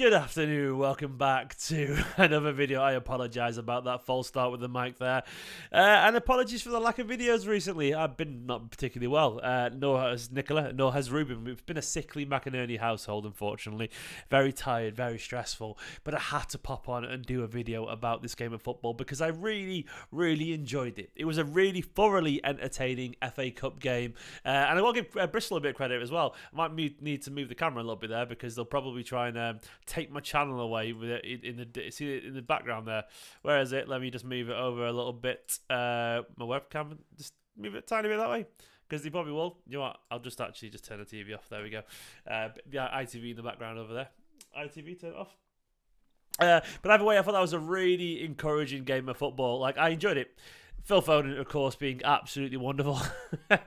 Good afternoon, welcome back to another video. I apologise about that false start with the mic there. And apologies for the lack of videos recently. I've been not particularly well, nor has Nicola, nor has Ruben. It's been a sickly McInerney household, unfortunately. Very tired, very stressful. But I had to pop on and do a video about this game of football because I really, really enjoyed it. It was a really thoroughly entertaining FA Cup game. And I will give Bristol a bit of credit as well. I might need to move the camera a little bit there because they'll probably try and take my channel away with it in the background there. Where is it? Let me just move it over a little bit. My webcam, just move it a tiny bit that way because they probably will. You know what? I'll just actually just turn the TV off. There we go. Yeah, ITV in the background over there. ITV, turn it off. But either way, I thought that was a really encouraging game of football. Like, I enjoyed it. Phil Foden, of course, being absolutely wonderful. Phil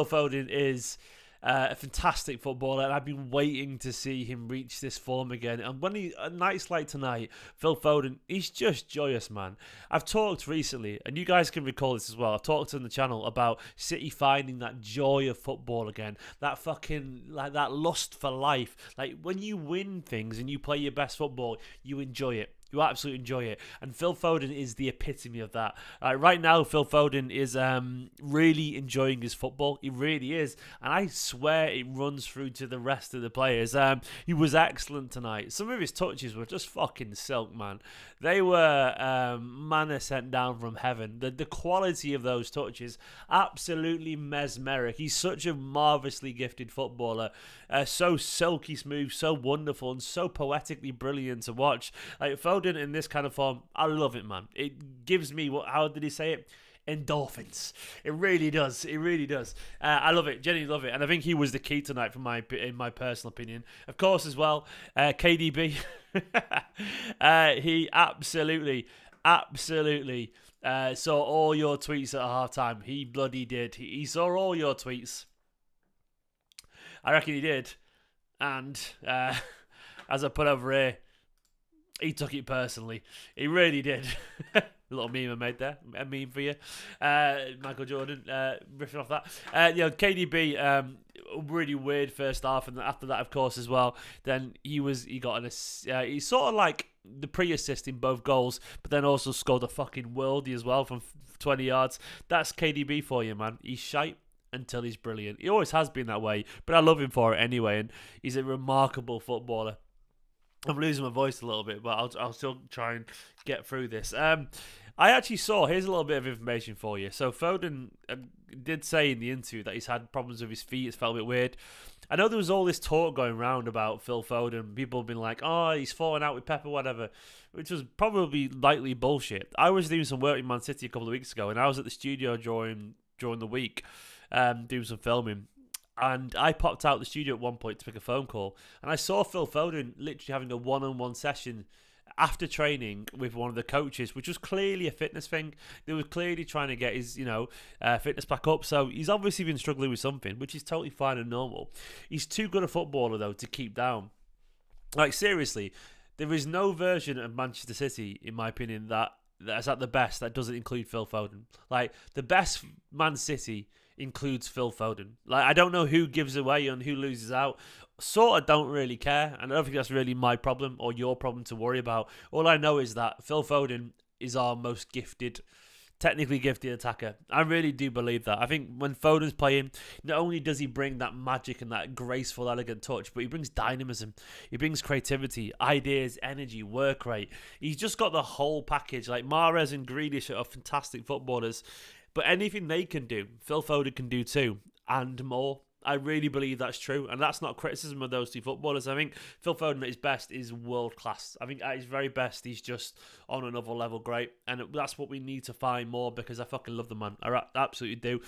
Foden is a fantastic footballer, and I've been waiting to see him reach this form again. And when nights like tonight, Phil Foden, he's just joyous, man. I've talked recently, and you guys can recall this as well. I've talked on the channel about City finding that joy of football again, that fucking like that lust for life. Like when you win things and you play your best football, you enjoy it. You absolutely enjoy it. And Phil Foden is the epitome of that. Right now, Phil Foden is really enjoying his football. He really is. And I swear it runs through to the rest of the players. He was excellent tonight. Some of his touches were just fucking silk, man. They were manna sent down from heaven. The quality of those touches, absolutely mesmeric. He's such a marvellously gifted footballer. So silky smooth, so wonderful, and so poetically brilliant to watch. Like Foden in this kind of form, I love it, man. It gives me how did he say it? Endorphins. It really does. It really does. I love it. Genuinely love it. And I think he was the key tonight, in my personal opinion. Of course, as well, KDB. He absolutely saw all your tweets at halftime. He bloody did. He saw all your tweets. I reckon he did. And as I put over here, he took it personally. He really did. A little meme I made there. A meme for you. Michael Jordan riffing off that. KDB, really weird first half. And after that, of course, as well, then he got he's sort of like the pre-assist in both goals, but then also scored a fucking worldie as well from 20 yards. That's KDB for you, man. He's shite until he's brilliant. He always has been that way, but I love him for it anyway, and he's a remarkable footballer. I'm losing my voice a little bit, but I'll still try and get through this. I actually saw, here's a little bit of information for you. So Foden did say in the interview that he's had problems with his feet. It's felt a bit weird. I know there was all this talk going around about Phil Foden. People have been like, oh, he's falling out with Pep or whatever, which was probably likely bullshit. I was doing some work in Man City a couple of weeks ago, and I was at the studio during the week doing some filming. And I popped out the studio at one point to pick a phone call. And I saw Phil Foden literally having a one-on-one session after training with one of the coaches, which was clearly a fitness thing. They were clearly trying to get his, fitness back up. So he's obviously been struggling with something, which is totally fine and normal. He's too good a footballer, though, to keep down. Like, seriously, there is no version of Manchester City, in my opinion, that's at the best that doesn't include Phil Foden. Like, the best Man City includes Phil Foden. Like, I don't know who gives away and who loses out. Sort of don't really care, and I don't think that's really my problem or your problem to worry about. All I know is that Phil Foden is our most technically gifted attacker. I really do believe that. I think when Foden's playing, not only does he bring that magic and that graceful, elegant touch, but he brings dynamism. He brings creativity, ideas, energy, work rate. He's just got the whole package. Like Mahrez and Grealish are fantastic footballers. But anything they can do, Phil Foden can do too, and more. I really believe that's true, and that's not criticism of those two footballers. I think Phil Foden at his best is world class. I think at his very best, he's just on another level great, and that's what we need to find more because I fucking love the man. I absolutely do.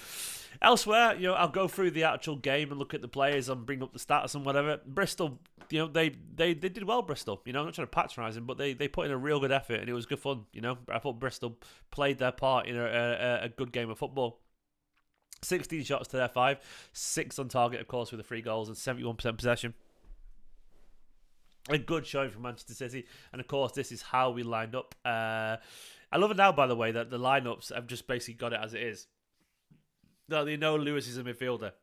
Elsewhere, I'll go through the actual game and look at the players and bring up the stats and whatever. Bristol, they did well. Bristol, I'm not trying to patronise them, but they put in a real good effort and it was good fun. I thought Bristol played their part in a good game of football. 16 shots to their 5, 6 on target, of course, with the 3 goals and 71% possession. A good showing from Manchester City, and of course, this is how we lined up. I love it now, by the way, that the lineups have just basically got it as it is. No, they know Lewis is a midfielder.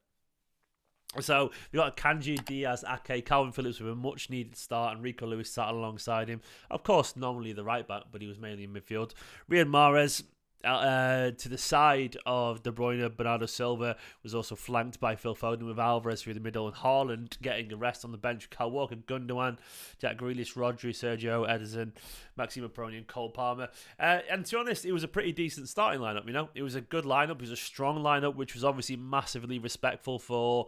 So we got Kanji, Diaz, Ake, Calvin Phillips with a much needed start, and Rico Lewis sat alongside him. Of course, normally the right back, but he was mainly in midfield. Riyad Mahrez to the side of De Bruyne. Bernardo Silva was also flanked by Phil Foden with Alvarez through the middle, and Haaland getting a rest on the bench. Kyle Walker, Gundogan, Jack Grealish, Rodri, Sergio, Ederson, Maximo Peroni, and Cole Palmer. And to be honest, it was a pretty decent starting lineup. It was a good lineup. It was a strong lineup, which was obviously massively respectful for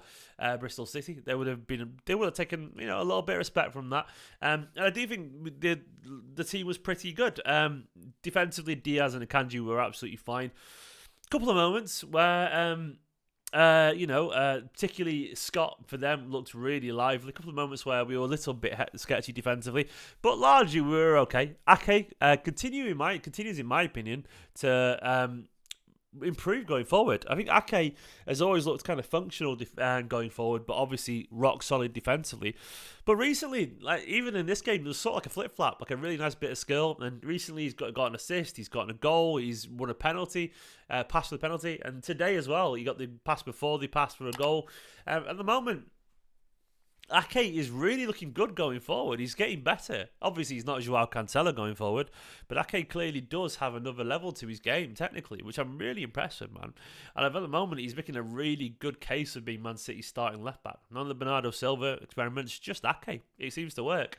Bristol City. They would have taken a little bit of respect from that. And I do think the team was pretty good. Defensively, Diaz and Akanji were absolutely fine. A couple of moments where particularly Scott for them looked really lively. A couple of moments where we were a little bit sketchy defensively, but largely we were okay. Ake continues in my opinion to improve going forward. I think Ake has always looked kind of functional going forward, but obviously rock solid defensively. But recently, like even in this game, it was sort of like a flip flop, like a really nice bit of skill. And recently, he's got an assist, he's gotten a goal, he's won a penalty, pass for the penalty, and today as well, he got the pass before the pass for a goal. At the moment, Ake is really looking good going forward. He's getting better. Obviously, he's not Joao Cancelo going forward, but Ake clearly does have another level to his game, technically, which I'm really impressed with, man. And at the moment, he's making a really good case of being Man City's starting left-back. None of the Bernardo Silva experiments, just Ake. It seems to work.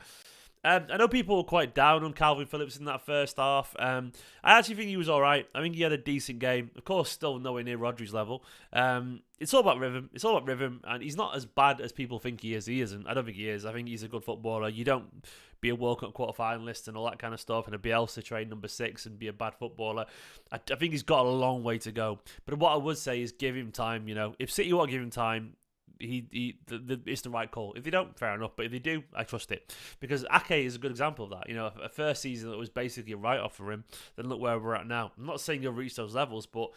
I know people were quite down on Calvin Phillips in that first half. I actually think he was all right. I think he had a decent game. Of course, still nowhere near Rodri's level. It's all about rhythm. And he's not as bad as people think he is. He isn't. I don't think he is. I think he's a good footballer. You don't be a World Cup quarter-finalist and all that kind of stuff, and a Bielsa trained number 6 and be a bad footballer. I think he's got a long way to go. But what I would say is give him time. If City want to give him time, it's the right call. If they don't, fair enough. But if they do, I trust it, because Ake is a good example of that. A first season that was basically a write-off for him. Then look where we're at now. I'm not saying he'll reach those levels, but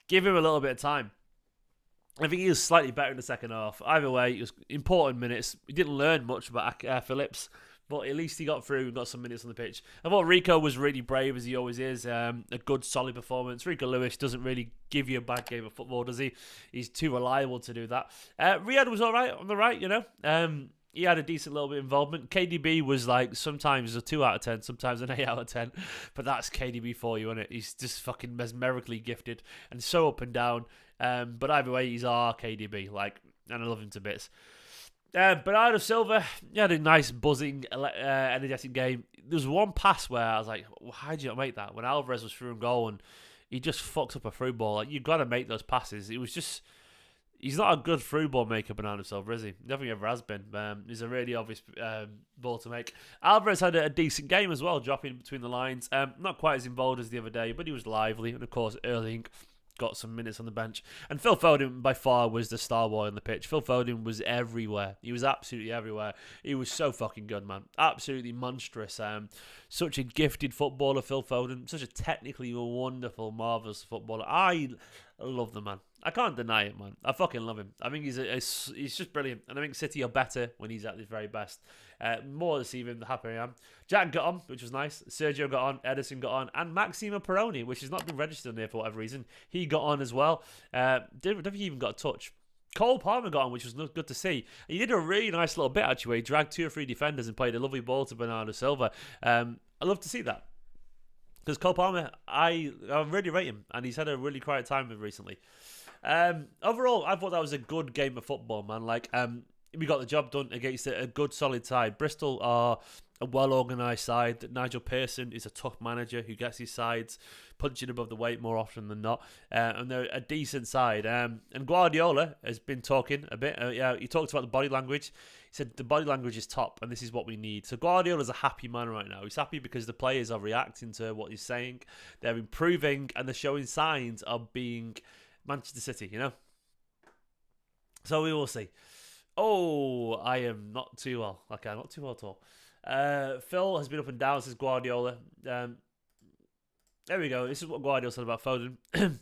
give him a little bit of time. I think he was slightly better in the second half. Either way, it was important minutes. We didn't learn much about Phillips, but at least he got through and got some minutes on the pitch. I thought Rico was really brave, as he always is. A good, solid performance. Rico Lewis doesn't really give you a bad game of football, does he? He's too reliable to do that. Riyad was all right on the right, He had a decent little bit of involvement. KDB was like sometimes a 2 out of 10, sometimes an 8 out of 10. But that's KDB for you, isn't it? He's just fucking mesmerically gifted and so up and down. But either way, he's our KDB. And I love him to bits. Bernardo Silva, he had a nice, buzzing, energetic game. There was one pass where I was like, how did you not make that? When Alvarez was through and goal and he just fucked up a through ball. You've got to make those passes. It was just... He's not a good through ball maker, Bernardo Silva, is he? Definitely ever has been. He's a really obvious ball to make. Alvarez had a decent game as well, dropping between the lines. Not quite as involved as the other day, but he was lively. And of course, Erling got some minutes on the bench. And Phil Foden, by far, was the Starboy on the pitch. Phil Foden was everywhere. He was absolutely everywhere. He was so fucking good, man. Absolutely monstrous. Such a gifted footballer, Phil Foden. Such a technically wonderful, marvellous footballer. I love the man. I can't deny it, man. I fucking love him. I think he's just brilliant. And I think City are better when he's at his very best. More this evening, the happier I am. Jack got on, which was nice. Sergio got on. Ederson got on. And Maximo Peroni, which has not been registered on there for whatever reason, he got on as well. Don't think he even got a touch. Cole Palmer got on, which was good to see. He did a really nice little bit, actually. He dragged 2 or 3 defenders and played a lovely ball to Bernardo Silva. I love to see that. Because Cole Palmer, I really rate him. And he's had a really quiet time with recently. Overall, I thought that was a good game of football, man. We got the job done against a good, solid side. Bristol are a well-organised side. Nigel Pearson is a tough manager who gets his sides punching above the weight more often than not. And they're a decent side. And Guardiola has been talking a bit. He talked about the body language. He said the body language is top and this is what we need. So Guardiola's a happy man right now. He's happy because the players are reacting to what he's saying. They're improving and they're showing signs of being Manchester City, So we will see. Oh, I am not too well. Okay, not too well at all. Phil has been up and down since Guardiola. There we go. This is what Guardiola said about Foden. He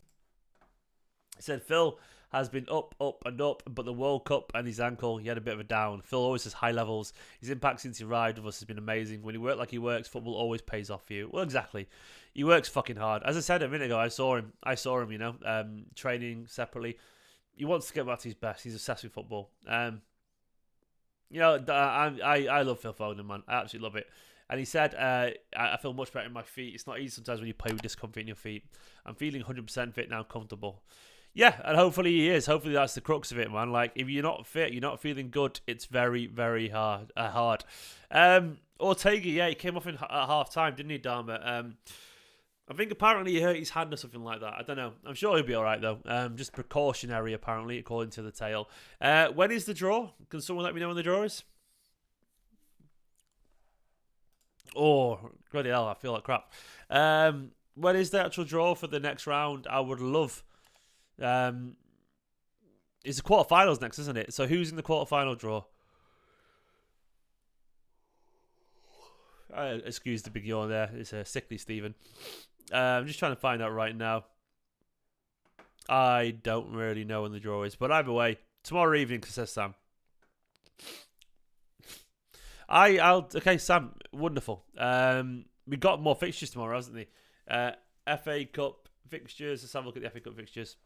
said Phil has been up, but the World Cup and his ankle, he had a bit of a down. Phil always has high levels. His impact since he arrived with us has been amazing. When he works like he works, football always pays off for you. Well, exactly. He works fucking hard. As I said a minute ago, I saw him, training separately. he wants to get back to his best. He's obsessed with football. I love Phil Foden, man. I absolutely love it. And he said, I feel much better in my feet. It's not easy sometimes when you play with discomfort in your feet. I'm feeling 100% fit now, comfortable. Yeah, and hopefully he is. Hopefully that's the crux of it, man. Like, if you're not fit, you're not feeling good, it's very, very hard. Ortega, yeah, he came off at half-time, didn't he, Dharma? I think apparently he hurt his hand or something like that. I don't know. I'm sure he'll be all right, though. Just precautionary, apparently, according to the tale. When is the draw? Can someone let me know when the draw is? Oh, bloody hell, I feel like crap. When is the actual draw for the next round? I would love... it's the quarterfinals next, isn't it? So who's in the quarterfinal draw? Excuse the big yawn there. It's a sickly Stephen. I'm just trying to find out right now. I don't really know when the draw is, but either way, tomorrow evening, says Sam. Okay, Sam, wonderful. We got more fixtures tomorrow, hasn't we? FA Cup fixtures. Let's have a look at the FA Cup fixtures.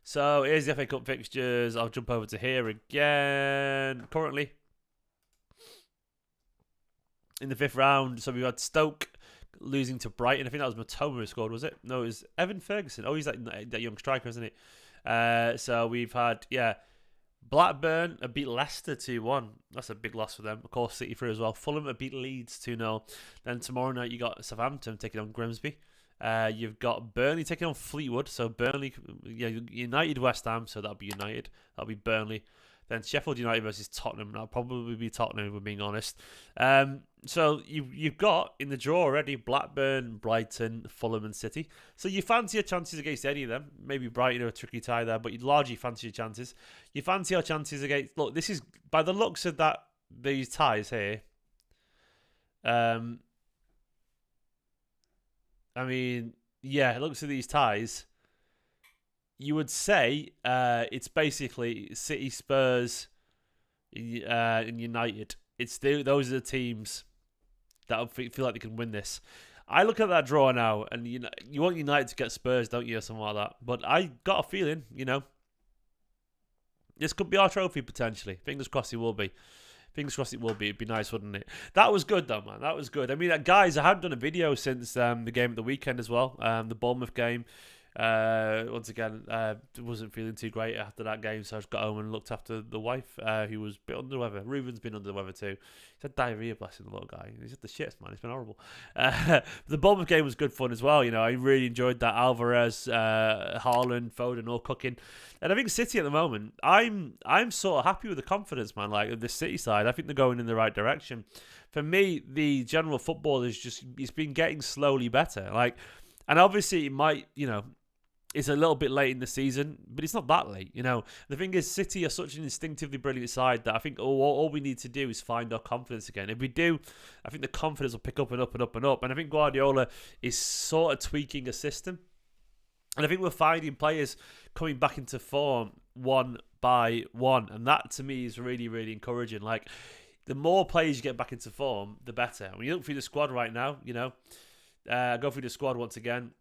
So here's the FA Cup fixtures. I'll jump over to here again. Currently in the 5th round, so we had Stoke losing to Brighton. I think that was Matoma who scored, was it? No, it was Evan Ferguson. Oh, he's that young striker, isn't he? So we've had, Blackburn beat Leicester 2-1. That's a big loss for them. Of course, City through as well. Fulham beat Leeds 2-0. Then tomorrow night you got Southampton taking on Grimsby. You've got Burnley taking on Fleetwood. So Burnley, United West Ham. So that'll be United. That'll be Burnley. Then Sheffield United versus Tottenham. That'll probably be Tottenham, if we're being honest. So you've got in the draw already Blackburn, Brighton, Fulham and City. So you fancy your chances against any of them. Maybe Brighton are a tricky tie there, but you largely fancy your chances. You fancy your chances against... Look, this is... By the looks of these ties here... it looks at these ties... You would say it's basically City, Spurs, and United. Those are the teams that feel like they can win this. I look at that draw now, and you want United to get Spurs, don't you, or something like that. But I got a feeling, this could be our trophy potentially. Fingers crossed it will be. Fingers crossed it will be. It'd be nice, wouldn't it? That was good, though, man. That was good. I mean, guys, I haven't done a video since the game at the weekend as well, the Bournemouth game. Once again, wasn't feeling too great after that game, so I just got home and looked after the wife, who was a bit under the weather. Ruben's been under the weather too. He's had diarrhea, blessing the little guy. He's had the shits, man. It's been horrible. The Bournemouth game was good fun as well. I really enjoyed that. Alvarez, Haaland, Foden all cooking. And I think City at the moment, I'm sort of happy with the confidence, man. Like the City side, I think they're going in the right direction. For me, the general football it's been getting slowly better. And obviously it might, it's a little bit late in the season, but it's not that late, The thing is, City are such an instinctively brilliant side that I think all we need to do is find our confidence again. If we do, I think the confidence will pick up and up and up and up. And I think Guardiola is sort of tweaking a system. And I think we're finding players coming back into form one by one. And that, to me, is really, really encouraging. The more players you get back into form, the better. When you look through the squad right now, go through the squad once again.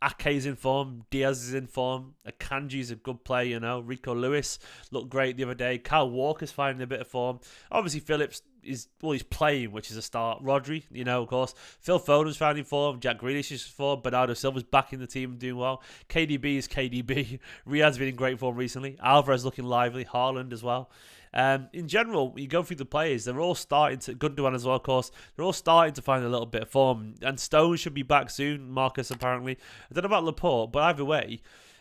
Ake's in form, Diaz is in form, Akanji's a good player. Rico Lewis looked great the other day. Kyle Walker's finding a bit of form. Obviously, Phillips he's playing, which is a start. Rodri, of course. Phil Foden's finding form. Jack Grealish is in form. Bernardo Silva's back in the team and doing well. KDB is KDB. Riyad's been in great form recently. Alvarez looking lively. Haaland as well. In general, you go through the players, they're all starting to... Gundogan as well, of course. They're all starting to find a little bit of form. And Stones should be back soon, Marcus, apparently. I don't know about Laporte, but either way,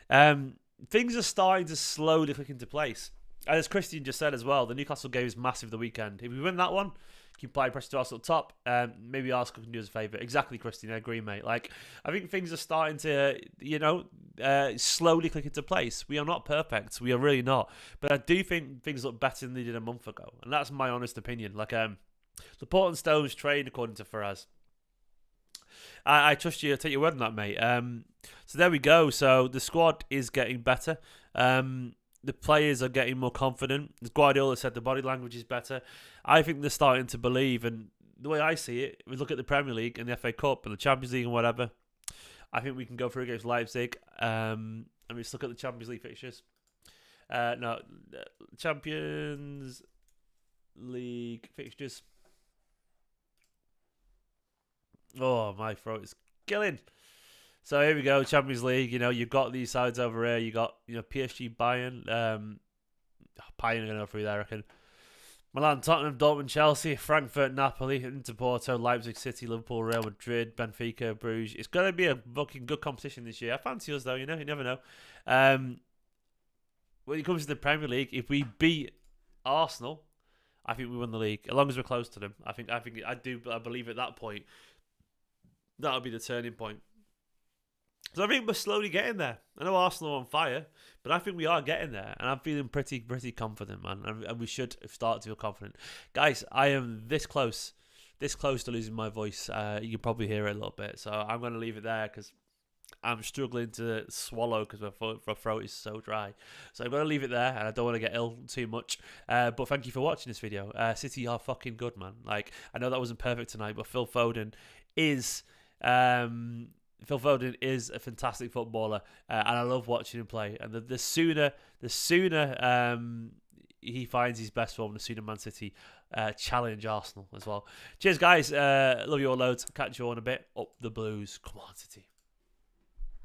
things are starting to slowly click into place. And as Christian just said as well, the Newcastle game is massive the weekend. If we win that one, keep playing pressure to Arsenal top. Maybe Arsenal can do us a favour. Exactly, Christian. I agree, mate. I think things are starting to, slowly click into place. We are not perfect. We are really not. But I do think things look better than they did a month ago. And that's my honest opinion. Laporte and Stones trained according to Faraz. I trust you. I take your word on that, mate. So there we go. So the squad is getting better. The players are getting more confident. As Guardiola said, the body language is better. I think they're starting to believe, and the way I see it, we look at the Premier League and the FA Cup and the Champions League and whatever, I think we can go through against Leipzig. I Let me just look at the Champions League fixtures. No, Champions League fixtures. Oh, my throat is killing. So here we go, Champions League. You know, you've got these sides over here. You got PSG, Bayern. Bayern are going to go through there, I reckon. Milan, Tottenham, Dortmund, Chelsea, Frankfurt, Napoli, Inter, Porto, Leipzig City, Liverpool, Real Madrid, Benfica, Bruges. It's going to be a fucking good competition this year. I fancy us though. You never know. When it comes to the Premier League, if we beat Arsenal, I think we win the league. As long as we're close to them, I believe at that point that'll be the turning point. So I think we're slowly getting there. I know Arsenal are on fire, but I think we are getting there, and I'm feeling pretty confident, man. And we should start to feel confident, guys. I am this close to losing my voice. You can probably hear it a little bit, so I'm going to leave it there because I'm struggling to swallow because my throat is so dry. So I'm going to leave it there, and I don't want to get ill too much. But thank you for watching this video. City are fucking good, man. Like, I know that wasn't perfect tonight, but Phil Foden is a fantastic footballer, and I love watching him play. And the sooner he finds his best form, the sooner Man City challenge Arsenal as well. Cheers, guys. Love you all loads. Catch you all in a bit. Up the Blues. Come on, City.